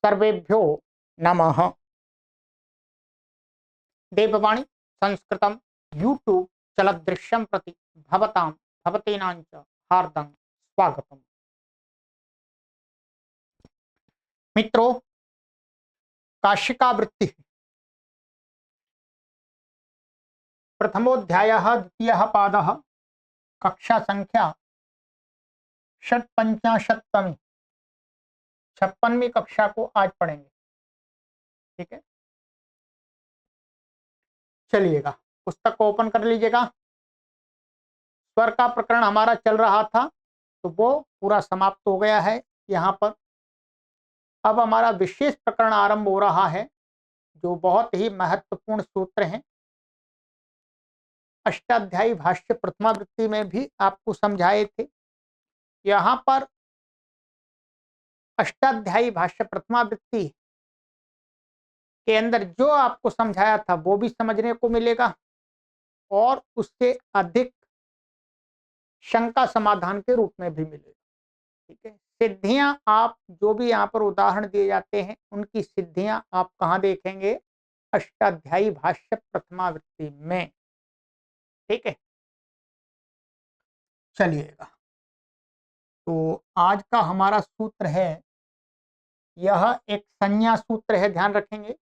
सर्वेभ्यो नमः। देववाणी संस्कृतं यूट्यूब चलदृश्यं प्रति भवतां भवतीनां च हार्दं स्वागतम्। मित्रों, काशिकावृत्ति प्रथमोऽध्यायः द्वितीयः पादः कक्षा संख्या 55वीं 56वीं कक्षा को आज पढ़ेंगे। ठीक है, चलिएगा पुस्तक को ओपन कर लीजिएगा। स्वर का प्रकरण हमारा चल रहा था तो वो पूरा समाप्त हो गया है। यहाँ पर अब हमारा विशेष प्रकरण आरंभ हो रहा है जो बहुत ही महत्वपूर्ण सूत्र हैं। अष्टाध्यायी भाष्य प्रथमावृत्ति में भी आपको समझाए थे। यहाँ पर अष्टाध्यायी भाष्य प्रथमावृत्ति के अंदर जो आपको समझाया था वो भी समझने को मिलेगा और उससे अधिक शंका समाधान के रूप में भी मिलेगा। ठीक है, सिद्धियां आप जो भी यहाँ पर उदाहरण दिए जाते हैं उनकी सिद्धियां आप कहाँ देखेंगे? अष्टाध्यायी भाष्य प्रथमावृत्ति में। ठीक है, चलिएगा। तो आज का हमारा सूत्र है, यह एक संज्ञा सूत्र है, ध्यान रखेंगे।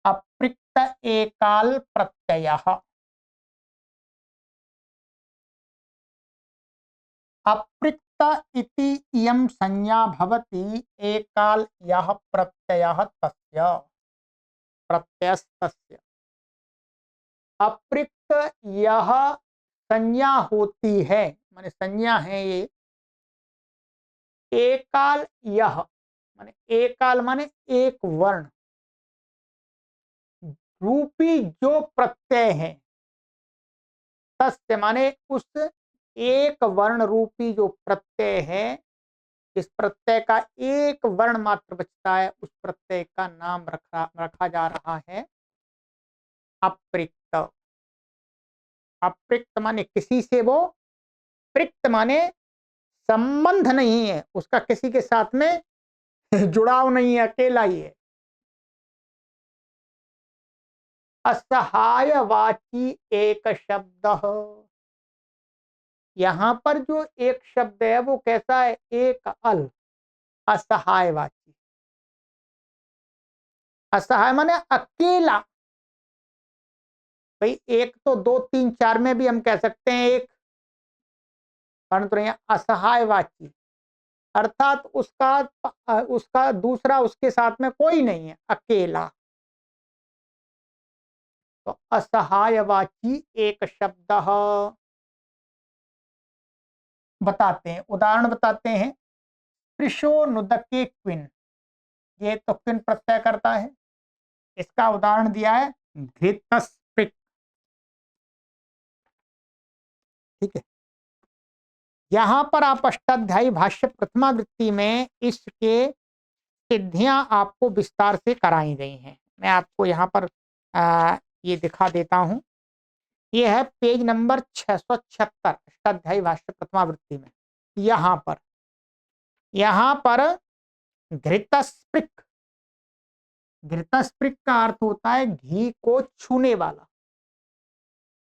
अपृक्त एकाल प्रत्ययः। अपृक्त इति इयं संज्ञा भवति एकाल यः प्रत्ययः तस्य प्रत्ययस्तस्य। अपृक्त यह संज्ञा होती है, माने संज्ञा है ये। एकाल यह माने एकाल माने एक वर्ण रूपी जो प्रत्यय है, तस्य माने उस एक वर्ण रूपी जो प्रत्यय है, इस प्रत्यय का एक वर्ण मात्र बचता है, उस प्रत्यय का नाम रखा जा रहा है अपृक्त। अपृक्त माने किसी से वो पृक्त माने संबंध नहीं है, उसका किसी के साथ में जुड़ाव नहीं है, अकेला ही है। असहायवाची एक शब्द। यहां पर जो एक शब्द है वो कैसा है? एक अल, असहायवाची। असहाय माने अकेला। भाई एक तो दो तीन चार में भी हम कह सकते हैं एक, परंतु यहाँ असहायवाची अर्थात उसका दूसरा उसके साथ में कोई नहीं है, अकेला। तो असहायवाची एक शब्द बताते हैं, उदाहरण बताते हैं। स्पृशो नुदके क्विन, ये तो क्विन प्रत्यय करता है। इसका उदाहरण दिया है घृतस्पृक्। ठीक है, यहां पर आप अष्टाध्यायी भाष्य प्रथमावृत्ति में इसके सिद्धियां आपको विस्तार से कराई गई हैं। मैं आपको यहाँ पर ये दिखा देता हूं। ये है पेज नंबर 676 अष्टाध्यायी भाष्य प्रथमावृत्ति में। यहाँ पर घृतस्पृक्, घृतस्पृक् का अर्थ होता है घी को छूने वाला।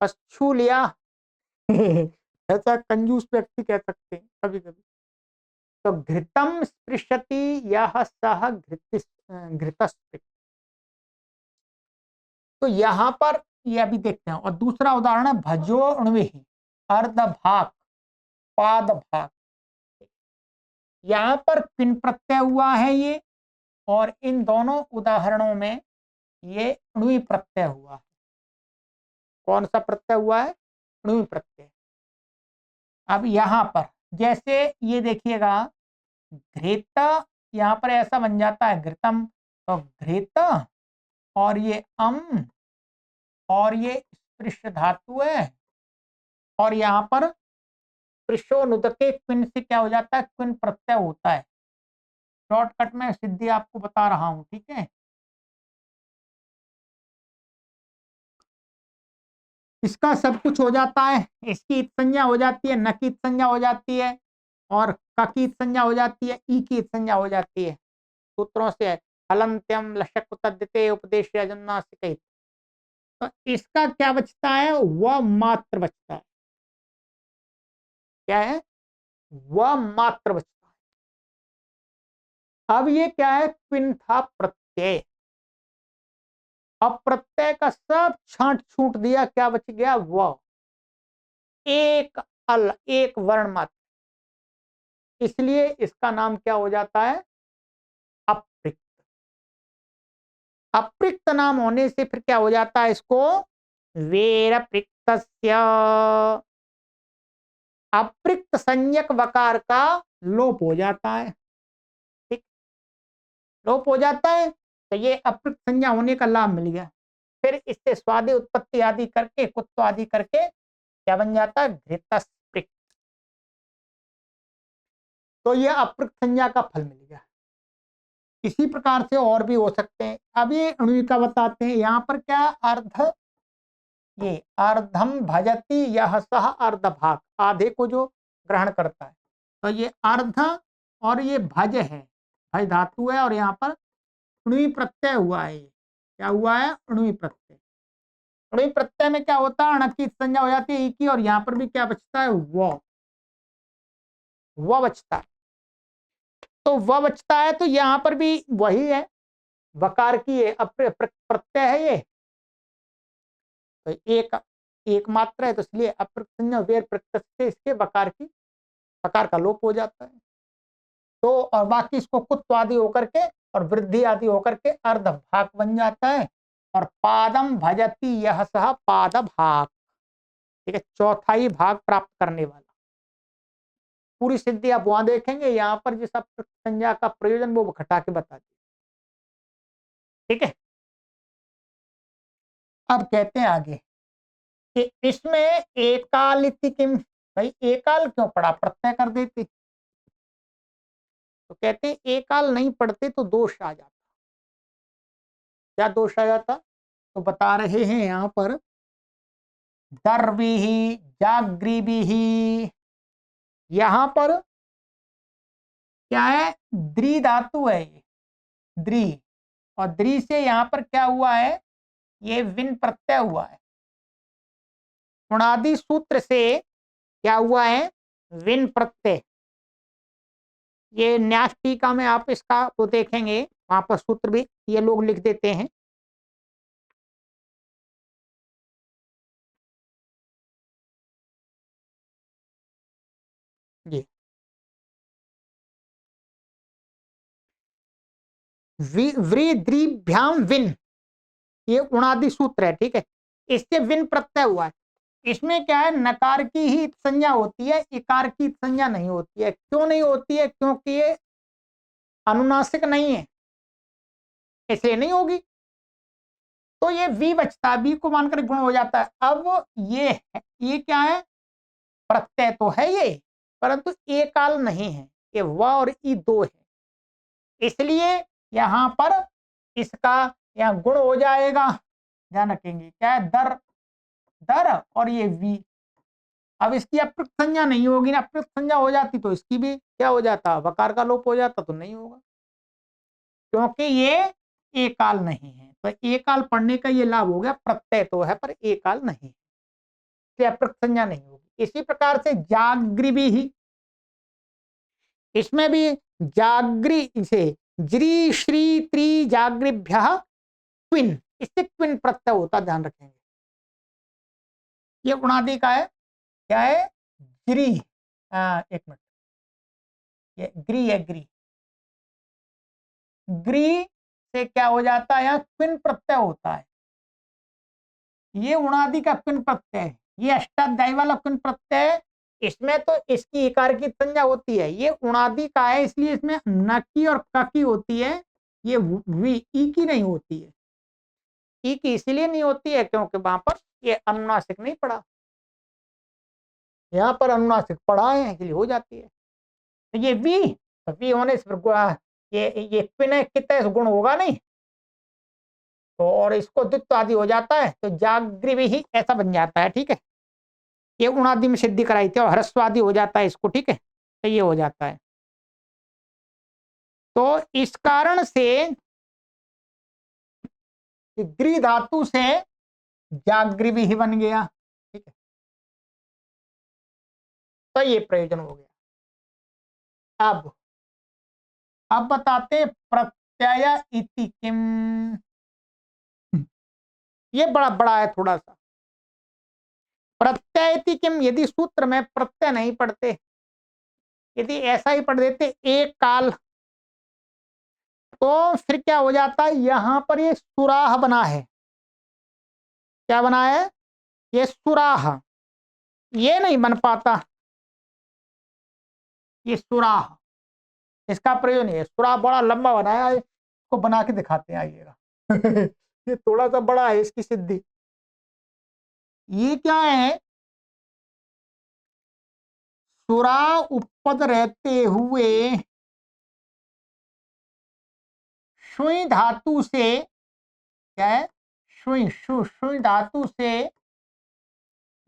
बस छू लिया ऐसा कंजूस व्यक्ति कह सकते हैं कभी कभी। तो घृतम स्पृशति यह सह घृतस्पृक्। तो यहाँ पर ये अभी देखते हैं। और दूसरा उदाहरण है भजो अण्विहि अर्धभाग पाद भाग। यहाँ पर पिन प्रत्यय हुआ है ये, और इन दोनों उदाहरणों में ये अण्वी प्रत्यय हुआ है। कौन सा प्रत्यय हुआ है? अण्वी प्रत्यय। अब यहाँ पर जैसे ये देखिएगा, घृत यहाँ पर ऐसा बन जाता है घृतम, तो घृत और ये और ये स्पृश धातु है, और यहाँ पर स्पृशो नुदके क्विन से क्या हो जाता है? क्विन प्रत्यय होता है। शॉर्टकट में सिद्धि आपको बता रहा हूं। ठीक है, इसका सब कुछ हो जाता है। इसकी इत संज्ञा हो जाती है, न की इत संज्ञा हो जाती है, और क की इत संज्ञा हो जाती है, ई की इत संज्ञा हो जाती है। सूत्रों से है, हलंत्यम लशक तद्यते उपदेश जन्नासिक। तो इसका क्या बचता है, व मात्र बचता है। क्या है, व मात्र बचता है। अब ये क्या है, क्विन था प्रत्यय। अब प्रत्यय का सब छांट छूट दिया, क्या बच गया, व। एक एक वर्ण मात्र, इसलिए इसका नाम क्या हो जाता है, अप्रिक्त। अप्रिक्त नाम होने से फिर क्या हो जाता है इसको, वेर प्रिक्तस्य। अप्रिक्त संज्ञक वकार का लोप हो जाता है, ठीक, लोप हो जाता है। तो ये अप्रिक्त संज्ञा होने का लाभ मिल गया। फिर इससे स्वादि उत्पत्ति आदि करके, कुत्व आदि करके क्या बन जाता है, घृतस्पृक्त। तो ये अप्रिक्त संज्ञा का फल मिल गया। इसी प्रकार से और भी हो सकते हैं। अब ये अणुविका बताते हैं। यहाँ पर क्या, अर्ध, ये अर्धम भजती यह सह अर्धभाग, आधे को जो ग्रहण करता है। तो ये अर्ध और ये भज है, भज धातु है, और यहाँ पर अणुवी प्रत्यय हुआ है। क्या हुआ है, अणुवी प्रत्यय। अणुवी प्रत्यय में क्या होता है, अणत की संज्ञा हो जाती है ई की, और यहाँ पर भी क्या बचता है, वो बचता है। तो वह बचता है, तो यहाँ पर भी वही है, वकार की है, प्रत्यय है ये। तो एक मात्र है, तो इसलिए अप्रत्यय वेर प्रत्यय से इसके वकार की, वकार का लोप हो जाता है। तो और बाकी इसको कुत्व आदि होकर के और वृद्धि आदि होकर के अर्ध भाग बन जाता है। और पादम भजती यह सह पाद भाग, ठीक है, चौथाई भाग प्राप्त करने वाला। पूरी सिद्धि आप वहां देखेंगे, यहाँ पर जिस संज्ञा का प्रयोजन वो घटा के बता दिया, ठीक है। अब कहते हैं आगे कि इसमें एकाल किम, भाई एकाल क्यों पड़ा, प्रत्यय कर देते। तो कहते हैं एकाल नहीं पढ़ते तो दोष आ जाता। क्या दोष आ जाता, तो बता रहे हैं यहाँ पर, दर्वी जाग्रीवी, यहां पर क्या है, द्रि धातु है ये, द्रि, और द्रि से यहां पर क्या हुआ है, ये विन प्रत्यय हुआ है। उणादि सूत्र से क्या हुआ है, विन प्रत्यय। ये न्यास टीका में आप इसका तो देखेंगे, वहां पर सूत्र भी ये लोग लिख देते हैं। जी, व्रीद्रीभ्याम विन, ये उणादि सूत्र है, ठीक है, इससे विन प्रत्यय हुआ है। इसमें क्या है, नकार की ही संज्ञा होती है, इकार की संज्ञा नहीं होती है। क्यों नहीं होती है, क्योंकि ये अनुनासिक नहीं है, इसलिए नहीं होगी। तो ये वी बचता है, वी को मानकर गुण हो जाता है। अब ये क्या है, प्रत्यय तो है ये, परंतु एकाल नहीं है, ये व और ई दो है, इसलिए यहां पर इसका यहाँ गुण हो जाएगा। ध्यान रखेंगे क्या है, दर, दर, और ये वी। अब इसकी अप्रयुक्त संज्ञा नहीं होगी ना, अप्रयुक्त संज्ञा हो जाती तो इसकी भी क्या हो जाता, वकार का लोप हो जाता, तो नहीं होगा, क्योंकि ये एकाल नहीं है। तो एकाल पढ़ने का ये लाभ हो गया, प्रत्यय तो है पर एकाल नहीं, अप्रयुक्त संज्ञा नहीं होगी। इसी प्रकार से जागृ भी, इसमें भी जागृ से ज्री श्री त्री जागृभ्य क्विन, इससे क्विन प्रत्यय होता, ध्यान रखेंगे। ये उणादि का है, क्या है, ग्री, एक मिनट, ये ग्री है, ग्री, ग्री से क्या हो जाता है, यहाँ क्विन प्रत्यय होता है। ये उणादि का क्विन प्रत्यय है, ये अष्टाध्यायी वाला क्विन प्रत्यय है। इसमें तो इसकी इकार की संज्ञा होती है, ये उणादि का है, इसलिए इसमें न की और क की होती है, ये वी ई की नहीं होती है। ई की इसलिए नहीं होती है क्योंकि वहां पर ये अनुनासिक नहीं पड़ा, यहाँ पर अनुनासिक पढ़ा है, इसलिए हो जाती है। तो ये वी, तो वी होने से ये क्विन है, कितने गुण होगा नहीं, तो और इसको द्वित्व आदि हो जाता है, तो जागृ ही ऐसा बन जाता है, ठीक है। ये उणादि में सिद्धि कराई थी, और ह्रस्व आदि हो जाता है इसको, ठीक है, तो ये हो जाता है। तो इस कारण से गृह धातु से जागृवि ही बन गया। ठीक है, तो ये प्रयोजन हो गया। अब बताते प्रत्यय इति किम। ये बड़ा बड़ा है थोड़ा सा। प्रत्यय इति किम, यदि सूत्र में प्रत्यय नहीं पढ़ते, यदि ऐसा ही पढ़ देते एक काल, तो फिर क्या हो जाता है, यहां पर ये सुराह बना है। क्या बना है? ये सुराह, ये नहीं बन पाता, ये सुराह। इसका प्रयोग नहीं है। सुराह बड़ा लंबा बनाया है, इसको बना के दिखाते हैं, आइएगा। ये थोड़ा सा बड़ा है इसकी सिद्धि। ये क्या है? सुरा उपपद रहते हुए शुई धातु से, क्या है? शुई धातु से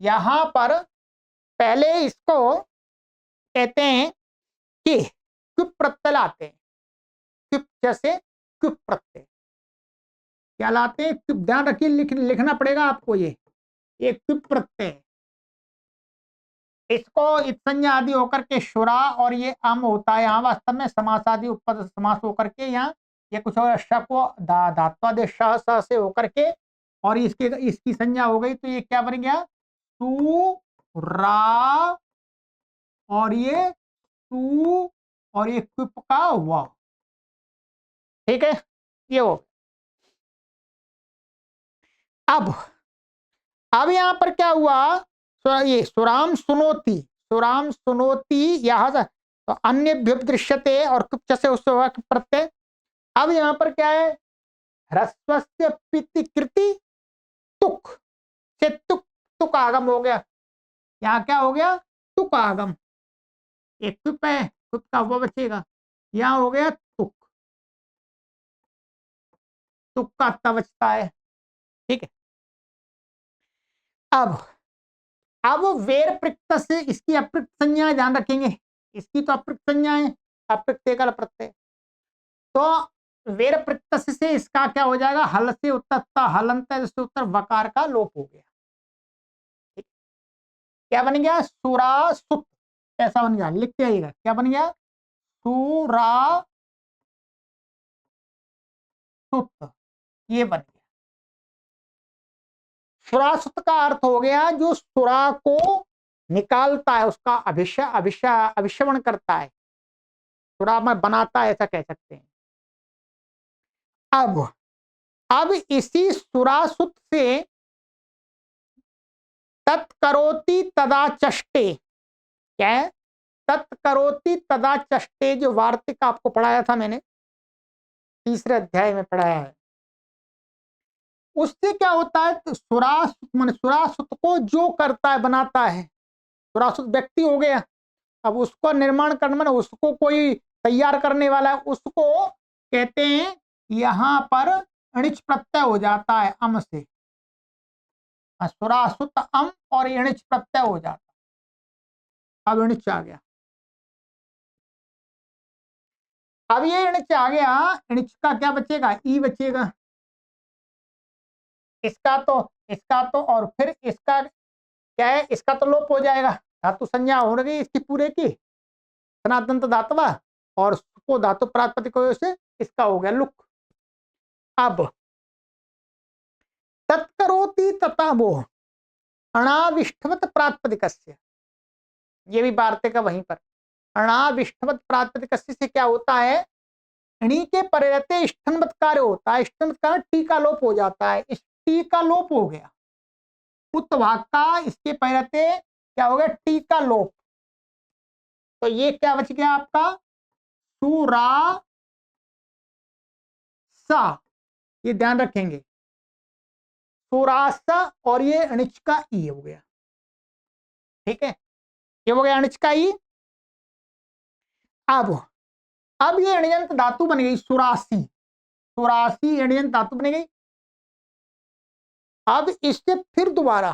यहां पर पहले इसको कहते हैं कि क्युप प्रत्यय लाते हैं। क्युप जैसे क्युप प्रत्यय क्या लाते हैं? क्युप, ध्यान रखिए, लिखना पड़ेगा आपको। ये क्युप प्रत्यय, इसको इत्संज्ञा आदि होकर के शुरा और ये अम होता है। यहाँ वास्तव में समास आदि उपपद समास होकर के यहाँ ये कुछ और शको धात्वादेश स से होकर के, और इसकी संज्ञा हो गई, तो ये क्या बन गया? सु रा, और ये सु, और ये क्विप का हुआ। ठीक है, ये हो। अब यहां पर क्या हुआ? ये सुराम सुनोती, सुराम सुनोती यहां तो अन्य दृश्यते, और कुछ से उससे हुआ प्रत्यय। अब यहां पर क्या है? ह्रस्वस्य पिति कृति तुक से तुक, तुक आगम हो गया। यहाँ क्या हो गया? तुक आगम। एक तुक है, तुक का हुआ बचेगा, यहाँ हो गया तुक, तुक का ता बचता है। ठीक है, अब वेर प्रकृत से इसकी अप्रकृत संज्ञा ध्यान रखेंगे। इसकी तो अप्रकृत संज्ञा है, अप्रकृत प्रत्यय। तो वेर प्रत्यय से इसका क्या हो जाएगा? हल से उत्तर, हलंत से उत्तर वकार का लोप हो गया। क्या बन गया? सुरा सुत, ऐसा बन गया। लिखते आइएगा, क्या बन गया? सुरा सुत, ये बन गया। सुरासुत का अर्थ हो गया जो सुरा को निकालता है, उसका अभिश्रवण करता है, सुरा में बनाता है, ऐसा कह सकते हैं। अब इसी सुरासुत से तत्करोति तदा चष्टे, क्या है? तत्करोति तदा चष्टे, जो वार्तिक आपको पढ़ाया था मैंने, तीसरे अध्याय में पढ़ाया है, उससे क्या होता है? तो सुरासुत को जो करता है, बनाता है, सुरासुत व्यक्ति हो गया। अब उसको निर्माण करने, उसको कोई तैयार करने वाला है, उसको कहते हैं, यहां पर अणिच प्रत्यय हो जाता है अम से। सुरासुत अम और अणिच प्रत्यय हो जाता। अब अणिच आ गया, अब ये अणिच आ गया। अणिच का क्या बचेगा? ई बचेगा। इसका तो और फिर इसका क्या है? इसका तो लोप हो जाएगा, धातु संज्ञा हो रही इसकी पूरे की, सनातन धातुवा, और को धातु प्रातिपदिक से इसका हो गया लुक। अब तत्करोति तथा वो अणाविष्ठवत प्रातिपदिकस्य, ये भी वार्तिक है वहीं पर। अणाविष्ठवत प्रातिपदिकस्य से क्या होता है? णी के परे रहते ष्ठन्वत कार्य होता है। ष्ठन्वत कार्य टी का लोप हो जाता है, इस टी का लोप हो गया। उत भाग का इसके परे रहते क्या हो गया? टी का लोप। तो ये क्या बच गया आपका? सुरा सा, ये ध्यान रखेंगे, सुरासा, और ये अणिच का ई हो गया। ठीक है, ये हो गया अणिच का ई। अब ये अणियंत धातु बन गई सुरासी, सुरासी अणियंत धातु बन गई। अब इससे फिर दोबारा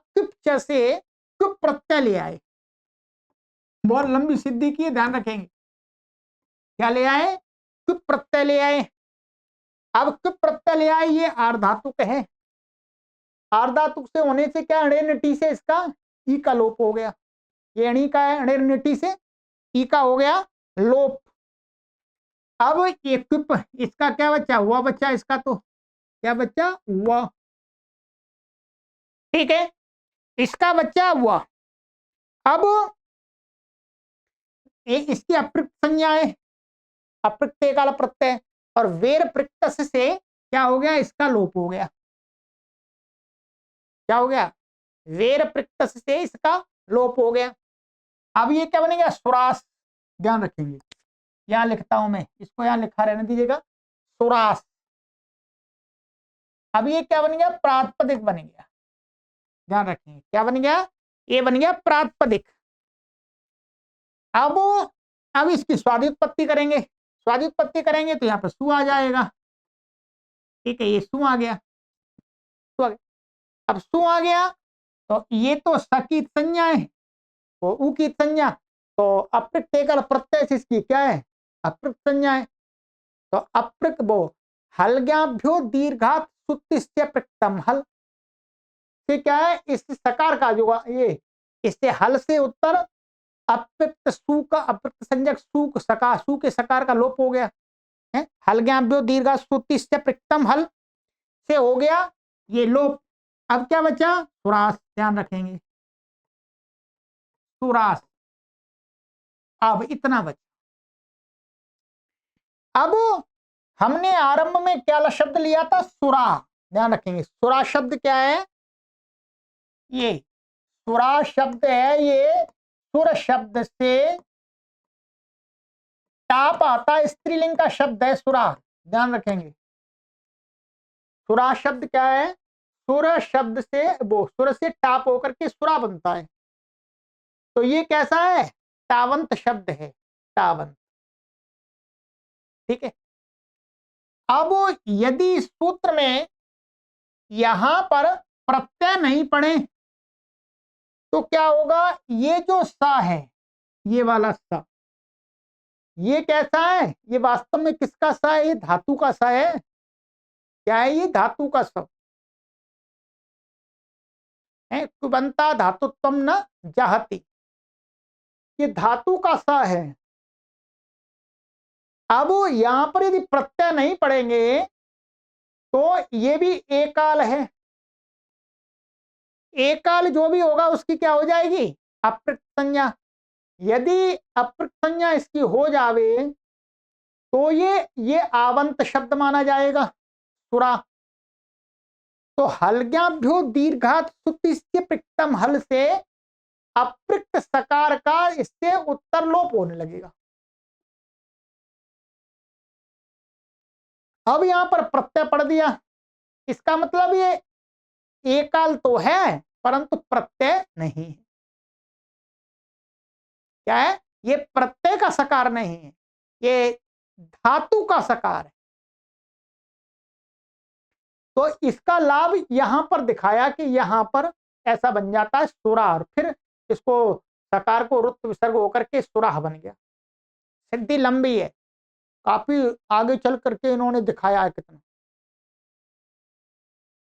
क्युप से क्युप प्रत्यय ले आए। बहुत लंबी सिद्धि की, ध्यान रखेंगे। क्या ले आए? क्विप प्रत्यय ले आए। अब क्विप प्रत्यय ले आए, ये आर्धातुक है। आर्धातुक से होने से क्या, णेरनिटी से इसका ई का लोप हो गया। ये अणी का है, णेरनिटी से ई का हो गया लोप। अब ये क्विप, इसका क्या बच्चा? हुआ बच्चा, इसका तो क्या बच्चा? हुआ। ठीक है, इसका बच्चा हुआ। अब ये इसकी अप्रयुक्त संज्ञा है, अप्रयुक्त काल प्रत्यय, और वेर प्रत्यय से क्या हो गया? इसका लोप हो गया। क्या हो गया? वेर प्रत्यय से इसका लोप हो गया। अब ये क्या बनेगा? सुरास। ध्यान रखेंगे, यहां लिखता हूं मैं, इसको यहां लिखा रहने दीजिएगा, सुरास। अब ये क्या बन गया? प्रातिपदिक बन गया। ध्यान रखेंगे, क्या बन गया? ये बन गया प्रातिपदिक। अब इसकी स्वादित्पत्ति करेंगे। स्वादित्पत्ति करेंगे तो यहाँ पर सु आ जाएगा। ठीक है, ये सु आ गया, सु आ गया। अब सु आ गया तो ये तो स की संज्ञा है, तो उ की संज्ञा, तो अप्रयुक्त एकल प्रत्यय से इसकी क्या है? अप्रयुक्त संज्ञा है। तो अप्रयुक्त वो हलज्ञाभ्यो दीर्घात सुत्तिश्च प्रकृतम हल से क्या है? इस सकार का जो ये, इससे हल से उत्तर अप्रयुक्त सु का, अप्रयुक्त संज्ञक सु सका, सु के सकार का लोप हो गया है। हलज्ञाभ्यो दीर्घात सुत्तिश्च प्रकृतम हल से हो गया ये लोप। अब क्या बचा? सुरास। ध्यान रखेंगे, सुरास। अब इतना बचा। अब हमने आरंभ में क्या शब्द लिया था? सुरा। ध्यान रखेंगे, सुरा शब्द क्या है? ये सुरा शब्द है, ये सुर शब्द से टाप आता, स्त्रीलिंग का शब्द है सुरा। ध्यान रखेंगे, सुरा शब्द क्या है? सुर शब्द से, वो सुर से टाप होकर के सुरा बनता है। तो ये कैसा है? टावंत शब्द है, टावंत। ठीक है। अब यदि सूत्र में यहां पर प्रत्यय नहीं पड़े तो क्या होगा? ये जो सा है, ये वाला सा, ये कैसा है? ये वास्तव में किसका सा है? ये धातु का सा है। क्या है? ये धातु का सा है। कुबंता धातुत्वम न जहति, ये धातु का सा है। अब यहां पर यदि प्रत्यय नहीं पड़ेंगे तो ये भी एकाल है। एकाल जो भी होगा उसकी क्या हो जाएगी? अप्रयुक्त संज्ञा। यदि अप्रयुक्त संज्ञा इसकी हो जावे तो ये आवंत शब्द माना जाएगा, सुरा। तो हलज्ञाभ्यो दीर्घात सुतिस्य प्रकृतम हल से अप्रयुक्त सकार का इससे उत्तर लोप होने लगेगा। अब यहां पर प्रत्यय पढ़ दिया, इसका मतलब ये एकाल तो है परंतु प्रत्यय नहीं है। क्या है? ये प्रत्यय का सकार नहीं है, ये धातु का सकार है। तो इसका लाभ यहां पर दिखाया कि यहां पर ऐसा बन जाता है सुरा, और फिर इसको सकार को रुत विसर्ग होकर के सुराह बन गया। सिद्धि लंबी है, काफी आगे चल करके इन्होंने दिखाया है कितना।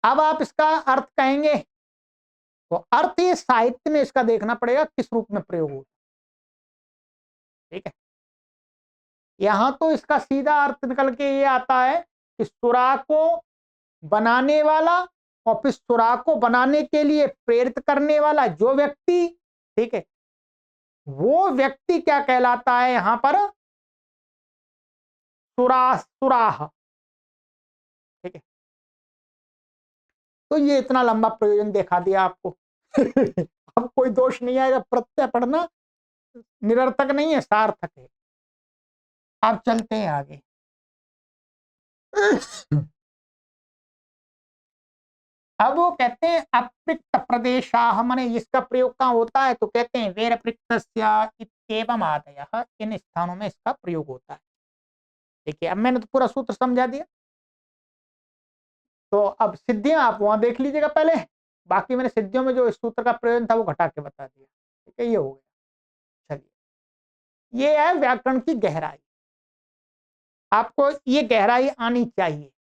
अब आप इसका अर्थ कहेंगे, तो अर्थ ये साहित्य में इसका देखना पड़ेगा किस रूप में प्रयोग हो। ठीक है, यहां तो इसका सीधा अर्थ निकल के ये आता है कि सुरा को बनाने वाला और फिर सुराग को बनाने के लिए प्रेरित करने वाला जो व्यक्ति, ठीक है, वो व्यक्ति क्या कहलाता है? यहां पर सुराह। ठीक है, तो ये इतना लंबा प्रयोजन देखा दिया आपको। अब कोई दोष नहीं आएगा, प्रत्यय पढ़ना निरर्थक नहीं है, सार्थक है। अब चलते हैं आगे। अब वो कहते हैं अप्रयुक्त प्रदेशाः, माने इसका प्रयोग कहाँ होता है? तो कहते हैं वेर प्रयुक्तस्य इत्येवम् आदयः, इन स्थानों में इसका प्रयोग होता है। देखिए, अब मैंने तो पूरा सूत्र समझा दिया, तो अब सिद्धियां आप वहां देख लीजिएगा पहले। बाकी मैंने सिद्धियों में जो इस सूत्र का प्रयोजन था वो घटा के बता दिया। ठीक है, ये हो गया। चलिए, ये है व्याकरण की गहराई। आपको ये गहराई आनी चाहिए।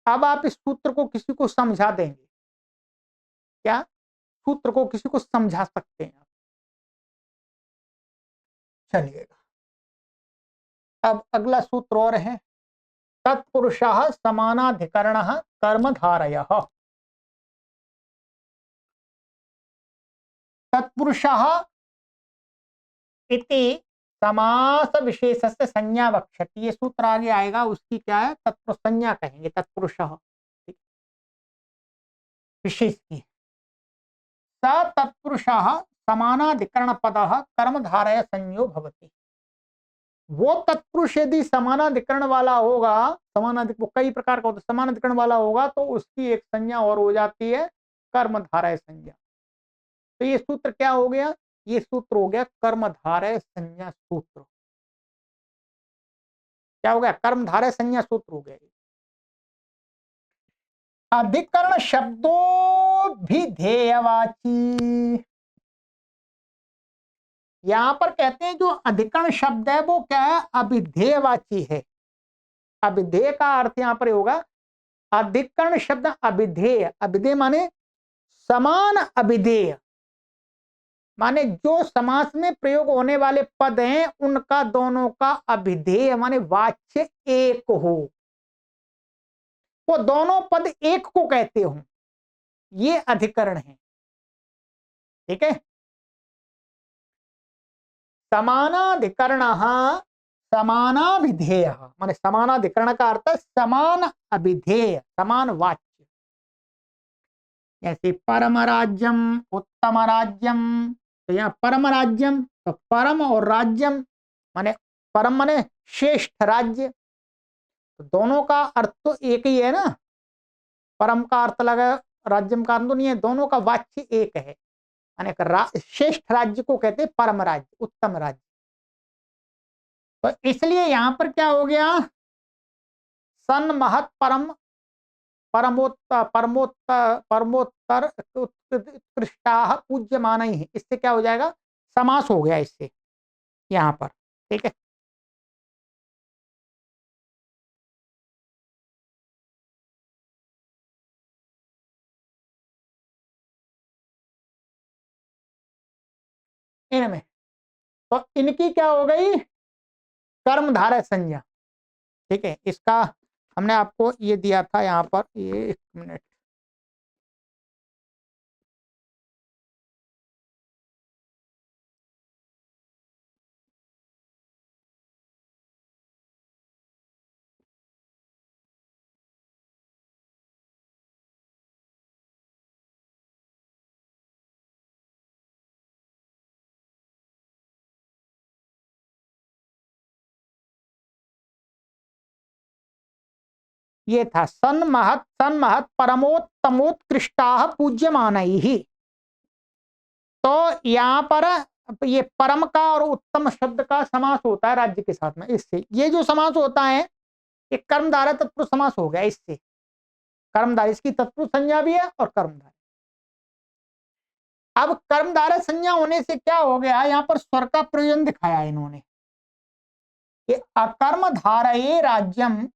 अब आप इस सूत्र को किसी को समझा देंगे, क्या सूत्र को किसी को समझा सकते हैं? चलिएगा, अब अगला सूत्र और है, तत्पुरुषः समानाधिकरणः कर्मधारयः। तत्पुरुषः इति समास विशेषस्य संज्ञा वक्षति, ये सूत्र आगे आएगा, उसकी क्या है, तत्पुरुष संज्ञा कहेंगे, तत्पुरुषः विशेष की। स तत्पुरुषः समानाधिकरण पदः कर्मधारय संज्ञो भवति। वो तत्पुरुष यदि समानाधिकरण वाला होगा, समानाधिक कई प्रकार का होता है, समानाधिकरण वाला होगा तो उसकी एक संज्ञा और हो जाती है, कर्मधारय संज्ञा। तो ये सूत्र क्या हो गया, ये सूत्र हो गया कर्मधारय संज्ञा सूत्र। क्या हो गया, कर्मधारय संज्ञा सूत्र हो गया। अधिकरण शब्दों भी ध्येयवाची, यहां पर कहते हैं जो अधिकरण शब्द है वो क्या है, अभिधेयवाची है। अभिधेय का अर्थ यहां पर होगा, अधिकरण शब्द अभिधेय, अभिधेय माने समान अभिधेय, माने जो समास में प्रयोग होने वाले पद हैं उनका दोनों का अभिधेय माने वाच्य एक हो, वो दोनों पद एक को कहते हो, ये अधिकरण है। ठीक है, समानाधिकरण समानाभिधेय, माने समानाधिकरण का अर्थ समान अभिधेय, समान वाच्य। जैसे परम राज्यम उत्तम राज्यम, तो यहाँ परम राज्यम, तो परम और राज्यम माने परम माने श्रेष्ठ राज्य, तो दोनों का अर्थ तो एक ही है ना, परम का अर्थ लगा, राज्यम का अर्थ तो नहीं है, दोनों का वाच्य एक है, माने श्रेष्ठ राज्य को कहते हैं परम राज्य, उत्तम राज्य। तो इसलिए यहां पर क्या हो गया, सन महत परम परमोत्तर परमोत्तर परमोत्तर उत्कृष्टा पूज्यमान ही, इससे क्या हो जाएगा, समास हो गया इससे यहां पर। ठीक है, इनमें तो इनकी क्या हो गई, कर्मधारय संज्ञा। ठीक है, इसका हमने आपको ये दिया था यहाँ पर, ये एक मिनट, ये था सन महत परमोत्तमोत्कृष्टा पूज्यमान ही। तो यहाँ पर ये परम का और उत्तम शब्द का समास होता है राज्य के साथ में, इससे ये जो समास होता है ये कर्मधारय तत्पुरुष समास हो गया, इससे कर्मधारय, इसकी तत्पुरुष संज्ञा भी है और कर्मधारय। अब कर्मधारय संज्ञा होने से क्या हो गया, यहाँ पर स्वर का प्रयोजन दिखाया इन्होंने, कि अकर्मधारये राज्यम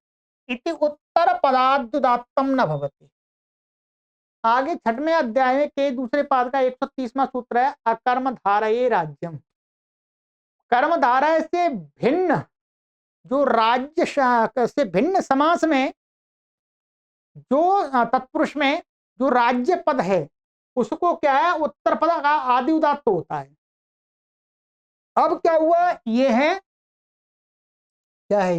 इति उत्तर पदाद्युदात्तम न भवति। आगे छठवें अध्याय के दूसरे पाद का 130वां सूत्र है, अकर्मधारये राज्यम, कर्मधारय से भिन्न, जो राज्य से भिन्न समास में जो तत्पुरुष में जो राज्य पद है उसको क्या है, उत्तर पद का आदि उदात्त होता है। अब क्या हुआ, ये है, क्या है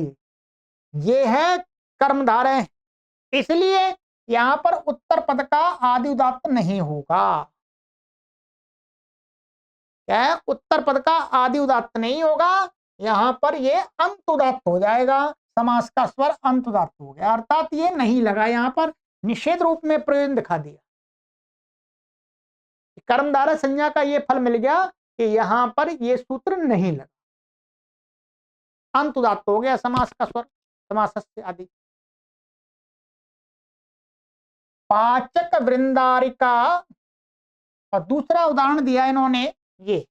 ये है कर्मधारय, इसलिए यहां पर उत्तर पद का आदि उदात्त नहीं होगा। क्या है, उत्तर पद का आदि उदात्त नहीं होगा, यहां पर ये अंत उदात्त हो जाएगा, समास का स्वर अंत उदात्त हो गया, अर्थात ये नहीं लगा, यहां पर निषेध रूप में प्रयोजन दिखा दिया। कर्मधारय संज्ञा का ये फल मिल गया कि यहां पर ये सूत्र नहीं लगा, अंत उदात्त हो गया समास का स्वर, समासस्य आदि। पाचक वृंदारिका, और दूसरा उदाहरण दिया इन्होंने, ये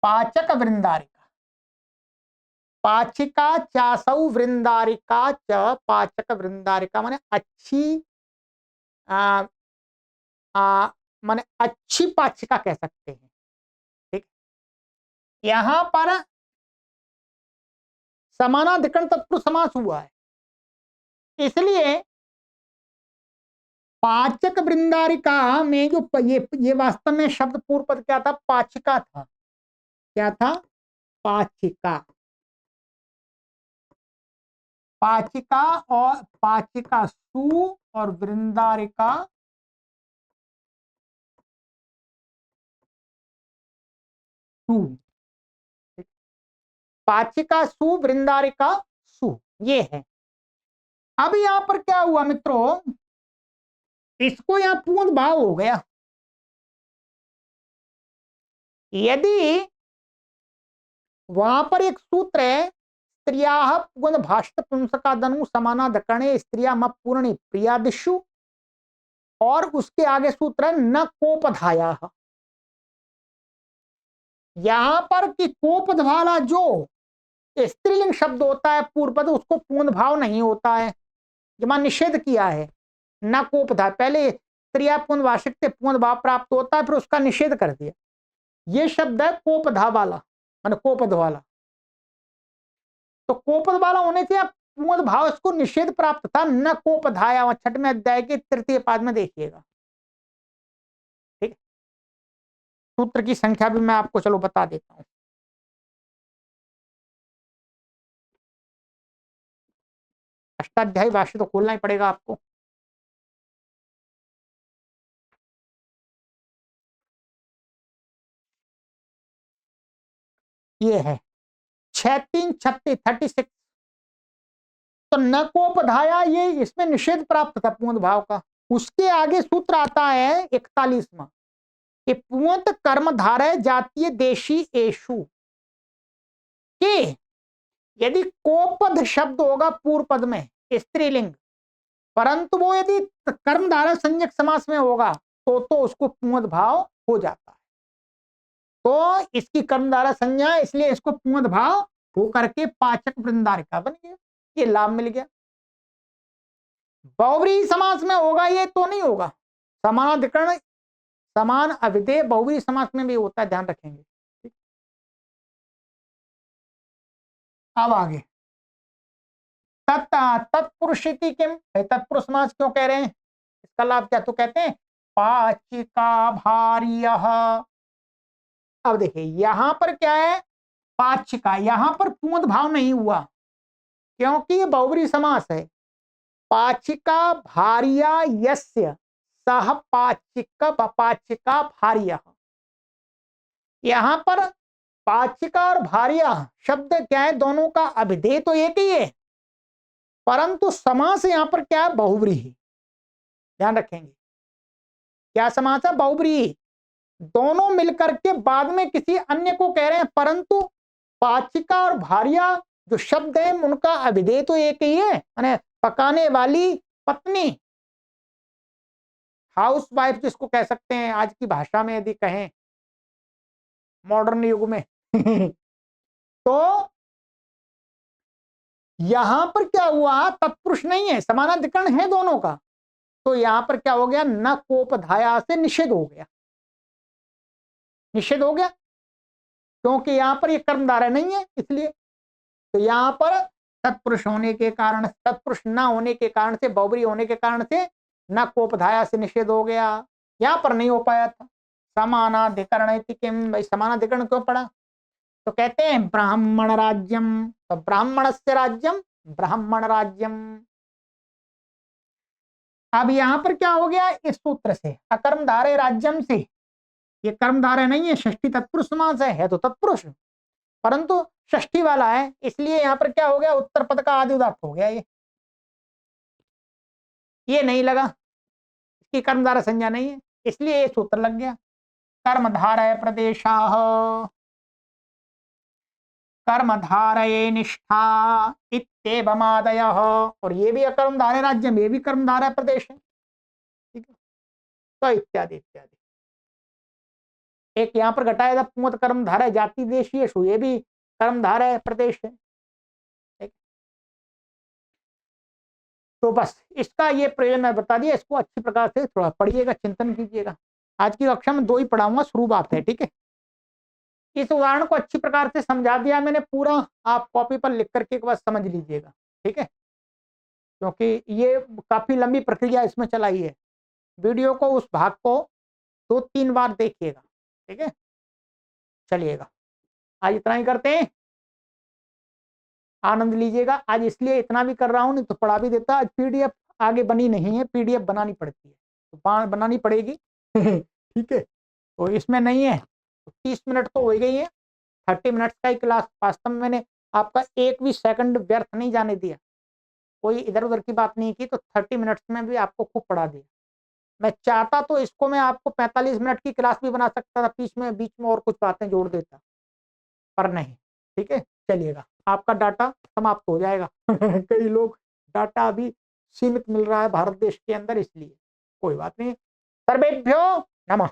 पाचक वृंदारिका, पाचिका चासौ वृंदारिका च पाचक वृंदारिका माने अच्छी आ, माने अच्छी पाचिका कह सकते हैं। ठीक, यहां पर समानाधिकरण तत्पुरुष समास हुआ है, इसलिए पाचक वृंदारिका में जो ये वास्तव में शब्द पूर्व पद क्या था? पाचिका था। क्या था? पाचिका। पाचिका और पाचिका सु और वृंदारिका सु। पाचिका सु वृंदारिका सु, ये है। अब यहां पर क्या हुआ मित्रों, इसको यहां पूर्ण भाव हो गया। यदि वहां पर एक सूत्र है, स्त्रिया पुगन भाष्ट पुंसकादनु समानाधिकरणे स्त्रिया म पूर्णी प्रियादिशु, और उसके आगे सूत्र है न कोपधाया। यहां पर कि कोपध वाला जो स्त्रीलिंग शब्द होता है पूर्व पद, उसको पूर्ण भाव नहीं होता है, जमा निषेध किया है। न कोपधा, पहले स्त्रिया पूर्ण भाषिक से पूर्ण भाव प्राप्त होता है, फिर उसका निषेध कर दिया। ये शब्द है कोपधा वाला, मान कोपध वाला। तो कोपध वाला होने से पूर्ण भाव इसको निषेध प्राप्त था, न कोपधाया, 6वें अध्याय के 3य पाद में देखिएगा। ठीक, सूत्र की संख्या भी मैं आपको चलो बता देता हूं। अष्टाध्यायी भाष्य तो खोलना ही पड़ेगा आपको। ये है 6-3-36 तो न कोपधाया, ये इसमें निषेध प्राप्त था पूर्ण भाव का। उसके आगे सूत्र आता है 41वां कि पूर्णत कर्मधारय जातीय देशी एशु, कि यदि कोपद शब्द होगा पूर्व पद में स्त्रीलिंग, परंतु वो यदि कर्मधारय संज्ञक समास में होगा तो उसको पूर्ण भाव हो जाता है। तो इसकी कर्मधारय संज्ञा, इसलिए इसको पूर्ण भाव हो करके पाचक वृंदारिका बन गया। ये लाभ मिल गया। बहुव्रीहि समास में होगा ये तो नहीं होगा। समानाधिकरण समान अभिधेय बहुव्रीहि समास में भी होता है, ध्यान रखेंगे। अब आगे तत्पुरुषिति किम, तत्पुरुष समास क्यों कह रहे हैं? इसका लाभ क्या? तो कहते हैं पाचिका भार्यः। अब देखिए यहां पर क्या है, पाचिका, यहां पर पूर्ण भाव नहीं हुआ क्योंकि ये बहुव्रीहि समास है। पाचिका भार्या यस्य सह पाचिका भार्यः। यहां पर पाचिका और भार्या शब्द क्या है? दोनों का अभिधेय तो एक ही है, परंतु समास यहां पर क्या है? बहुव्रीहि। ध्यान रखेंगे क्या समास है? बहुव्रीहि। दोनों मिलकर के बाद में किसी अन्य को कह रहे हैं, परंतु पाचिका और भार्या जो शब्द है उनका अभिधेय तो एक ही है, माने पकाने वाली पत्नी, हाउस वाइफ जिसको कह सकते हैं आज की भाषा में यदि कहें मॉडर्न युग में तो यहां पर क्या हुआ? तत्पुरुष नहीं है, समानाधिकरण है दोनों का, तो यहां पर क्या हो गया? न कोपधाया से निषेध हो गया। निषेध हो गया क्योंकि यहां पर ये कर्मधारय नहीं है, इसलिए। तो यहां पर तत्पुरुष होने के कारण, तत्पुरुष न होने के कारण से, बहुव्रीहि होने के कारण से न कोपधाया से निषेध हो गया। यहां पर नहीं हो पाया था। समानाधिकरण किम, भाई समानाधिकरण क्यों पड़ा? तो कहते हैं ब्राह्मण राज्यम, तो ब्राह्मण से राज्यम ब्राह्मण राज्यम। अब यहां पर क्या हो गया? इस सूत्र से अकर्मधारय राज्यम से, ये कर्मधारय नहीं है, षष्ठी तत्पुरुष समास है तो तत्पुरुष, परंतु षष्ठी वाला है, इसलिए यहां पर क्या हो गया? उत्तर पद का आदि उदात्त हो गया। ये नहीं लगा, इसकी कर्मधारय संज्ञा नहीं है, इसलिए ये सूत्र लग गया। कर्मधारय प्रदेशाः कर्मधारये निष्ठा इत्येवमादयः, और ये भी अकर्मधारय राज्यम, ये भी कर्मधारय प्रदेश है। ठीक है, तो इत्यादि इत्यादि। एक यहां पर घटाया था पूर्ण कर्मधारय जाति देशीय, ये भी कर्मधारय प्रदेश है। तो बस इसका ये प्रयोजन मैं बता दिया, इसको अच्छी प्रकार से थोड़ा पढ़िएगा, चिंतन कीजिएगा। आज की कक्षा में 2 ही पढ़ाऊंगा, शुरुआत है, ठीक है। इस उदाहरण को अच्छी प्रकार से समझा दिया मैंने पूरा, आप कॉपी पर लिख करके एक बार समझ लीजिएगा, ठीक है, क्योंकि ये काफी लंबी प्रक्रिया इसमें चलाई है। वीडियो को, उस भाग को 2-3 बार देखिएगा, ठीक है। चलिएगा, आज इतना ही करते हैं, आनंद लीजिएगा। आज इसलिए इतना भी कर रहा हूं, नहीं तो पढ़ा भी देता। आज पीडीएफ आगे बनी नहीं है, पीडीएफ बनानी पड़ती है, तो बनानी पड़ेगी ठीक है, तो इसमें नहीं है, तो 30 मिनट तो हो ही गई है। 30 मिनट्स का ही क्लास, वास्तव में मैंने आपका एक भी सेकंड व्यर्थ नहीं जाने दिया, कोई इधर उधर की बात नहीं की, तो 30 मिनट्स में भी आपको खूब पढ़ा दिया। मैं चाहता तो इसको मैं आपको 45 मिनट की क्लास भी बना सकता था, बीच में और कुछ बातें जोड़ देता, पर नहीं, ठीक है। चलिएगा, आपका डाटा समाप्त हो जाएगा कई लोग डाटा अभी सीमित मिल रहा है भारत देश के अंदर, इसलिए कोई बात नहीं। सर्वेभ्यो नमः।